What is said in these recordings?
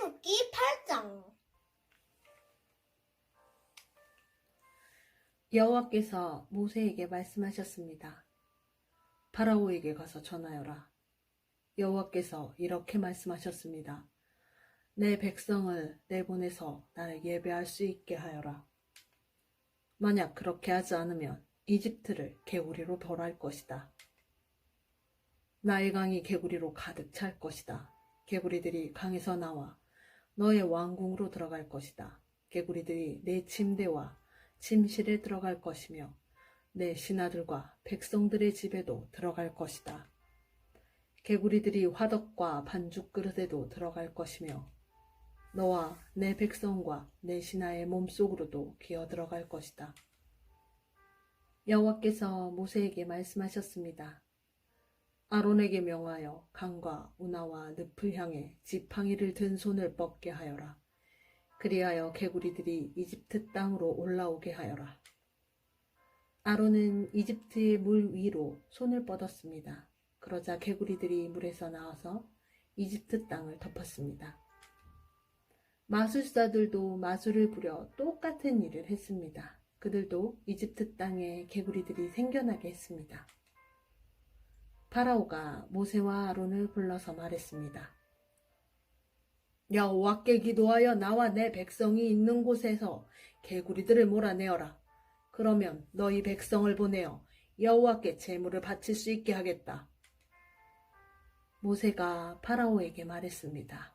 출애굽기 8장. 여호와께서 모세에게 말씀하셨습니다. 파라오에게 가서 전하여라. 여호와께서 이렇게 말씀하셨습니다. 내 백성을 내보내서 나를 예배할 수 있게 하여라. 만약 그렇게 하지 않으면 이집트를 개구리로 벌할 것이다. 나일강이 개구리로 가득 찰 것이다. 개구리들이 강에서 나와 너의 왕궁으로 들어갈 것이다. 개구리들이 내 침대와 침실에 들어갈 것이며 내 신하들과 백성들의 집에도 들어갈 것이다. 개구리들이 화덕과 반죽 그릇에도 들어갈 것이며 너와 내 백성과 내 신하의 몸속으로도 기어 들어갈 것이다. 여호와께서 모세에게 말씀하셨습니다. 아론에게 명하여 강과 운하와 늪을 향해 지팡이를 든 손을 뻗게 하여라. 그리하여 개구리들이 이집트 땅으로 올라오게 하여라. 아론은 이집트의 물 위로 손을 뻗었습니다. 그러자 개구리들이 물에서 나와서 이집트 땅을 덮었습니다. 마술사들도 마술을 부려 똑같은 일을 했습니다. 그들도 이집트 땅에 개구리들이 생겨나게 했습니다. 파라오가 모세와 아론을 불러서 말했습니다. 여호와께 기도하여 나와 내 백성이 있는 곳에서 개구리들을 몰아내어라. 그러면 너희 백성을 보내어 여호와께 제물을 바칠 수 있게 하겠다. 모세가 파라오에게 말했습니다.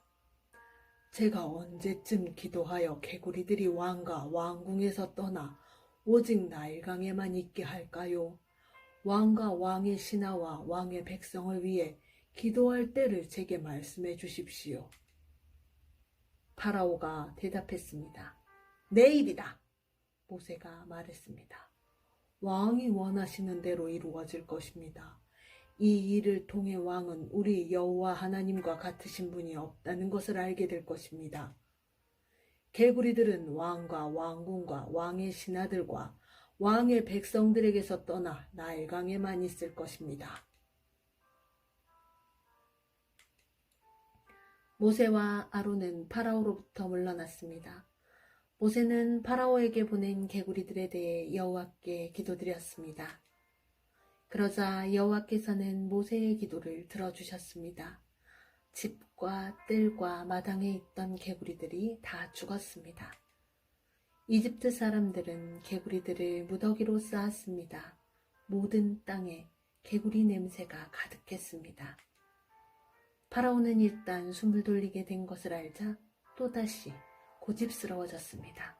제가 언제쯤 기도하여 개구리들이 왕과 왕궁에서 떠나 오직 나일강에만 있게 할까요? 왕과 왕의 신하와 왕의 백성을 위해 기도할 때를 제게 말씀해 주십시오. 파라오가 대답했습니다. 내일이다. 모세가 말했습니다. 왕이 원하시는 대로 이루어질 것입니다. 이 일을 통해 왕은 우리 여호와 하나님과 같으신 분이 없다는 것을 알게 될 것입니다. 개구리들은 왕과 왕궁과 왕의 신하들과 왕의 백성들에게서 떠나 나일강에만 있을 것입니다. 모세와 아론은 파라오로부터 물러났습니다. 모세는 파라오에게 보낸 개구리들에 대해 여호와께 기도드렸습니다. 그러자 여호와께서는 모세의 기도를 들어주셨습니다. 집과 뜰과 마당에 있던 개구리들이 다 죽었습니다. 이집트 사람들은 개구리들을 무더기로 쌓았습니다. 모든 땅에 개구리 냄새가 가득했습니다. 파라오는 일단 숨을 돌리게 된 것을 알자 또다시 고집스러워졌습니다.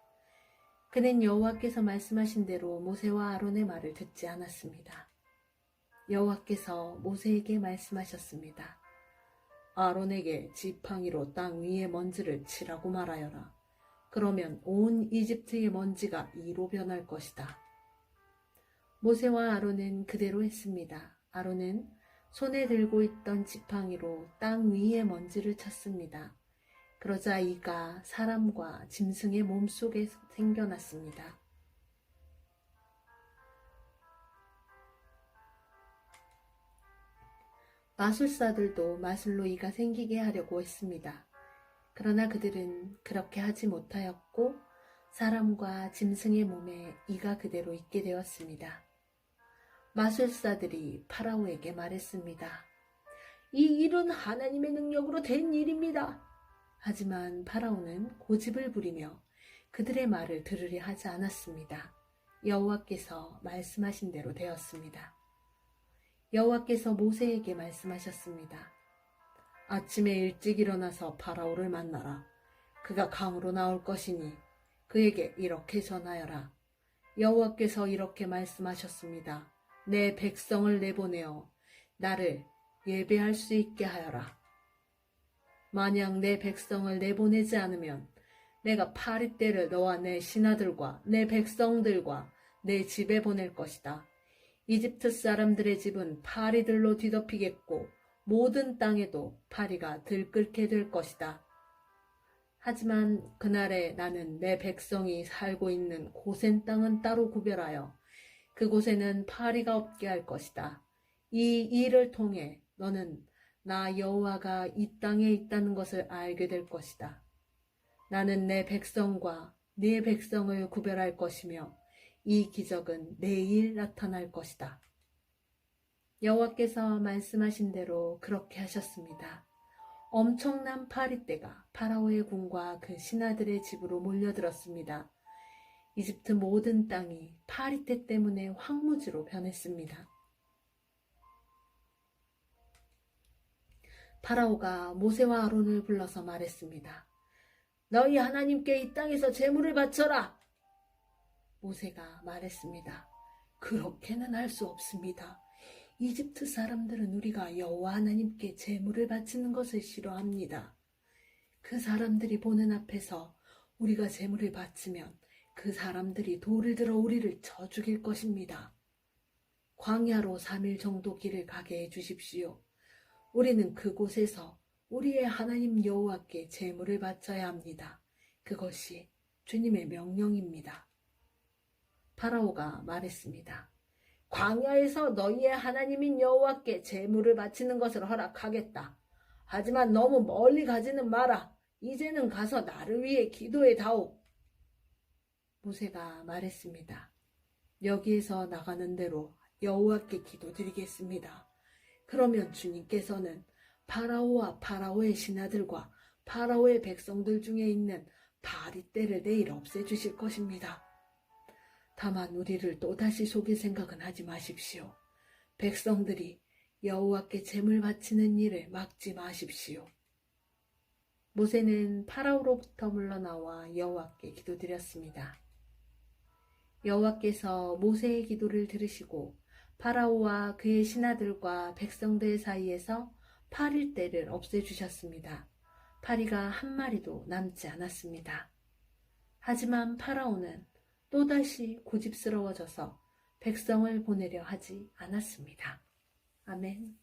그는 여호와께서 말씀하신 대로 모세와 아론의 말을 듣지 않았습니다. 여호와께서 모세에게 말씀하셨습니다. 아론에게 지팡이로 땅 위에 먼지를 치라고 말하여라. 그러면 온 이집트의 먼지가 이로 변할 것이다. 모세와 아론은 그대로 했습니다. 아론은 손에 들고 있던 지팡이로 땅 위에 먼지를 쳤습니다. 그러자 이가 사람과 짐승의 몸속에 생겨났습니다. 마술사들도 마술로 이가 생기게 하려고 했습니다. 그러나 그들은 그렇게 하지 못하였고 사람과 짐승의 몸에 이가 그대로 있게 되었습니다. 마술사들이 파라오에게 말했습니다. 이 일은 하나님의 능력으로 된 일입니다. 하지만 파라오는 고집을 부리며 그들의 말을 들으려 하지 않았습니다. 여호와께서 말씀하신 대로 되었습니다. 여호와께서 모세에게 말씀하셨습니다. 아침에 일찍 일어나서 파라오를 만나라. 그가 강으로 나올 것이니 그에게 이렇게 전하여라. 여호와께서 이렇게 말씀하셨습니다. 내 백성을 내보내어 나를 예배할 수 있게 하여라. 만약 내 백성을 내보내지 않으면 내가 파리떼를 너와 내 신하들과 내 백성들과 내 집에 보낼 것이다. 이집트 사람들의 집은 파리들로 뒤덮이겠고 모든 땅에도 파리가 들끓게 될 것이다. 하지만 그날에 나는 내 백성이 살고 있는 고센 땅은 따로 구별하여 그곳에는 파리가 없게 할 것이다. 이 일을 통해 너는 나 여호와가 이 땅에 있다는 것을 알게 될 것이다. 나는 내 백성과 네 백성을 구별할 것이며 이 기적은 내일 나타날 것이다. 여호와께서 말씀하신 대로 그렇게 하셨습니다. 엄청난 파리떼가 파라오의 궁과 그 신하들의 집으로 몰려들었습니다. 이집트 모든 땅이 파리떼 때문에 황무지로 변했습니다. 파라오가 모세와 아론을 불러서 말했습니다. 너희 하나님께 이 땅에서 제물을 바쳐라. 모세가 말했습니다. 그렇게는 할 수 없습니다. 이집트 사람들은 우리가 여호와 하나님께 제물을 바치는 것을 싫어합니다. 그 사람들이 보는 앞에서 우리가 제물을 바치면 그 사람들이 돌을 들어 우리를 쳐 죽일 것입니다. 광야로 3일 정도 길을 가게 해주십시오. 우리는 그곳에서 우리의 하나님 여호와께 제물을 바쳐야 합니다. 그것이 주님의 명령입니다. 파라오가 말했습니다. 광야에서 너희의 하나님인 여호와께 제물을 바치는 것을 허락하겠다. 하지만 너무 멀리 가지는 마라. 이제는 가서 나를 위해 기도해 다오. 모세가 말했습니다. 여기에서 나가는 대로 여호와께 기도드리겠습니다. 그러면 주님께서는 파라오와 파라오의 신하들과 파라오의 백성들 중에 있는 바리떼를 내일 없애주실 것입니다. 다만 우리를 또다시 속일 생각은 하지 마십시오. 백성들이 여호와께 제물 바치는 일을 막지 마십시오. 모세는 파라오로부터 물러나와 여호와께 기도드렸습니다. 여호와께서 모세의 기도를 들으시고 파라오와 그의 신하들과 백성들 사이에서 파리떼를 없애주셨습니다. 파리가 한 마리도 남지 않았습니다. 하지만 파라오는 또다시 고집스러워져서 백성을 보내려 하지 않았습니다. 아멘.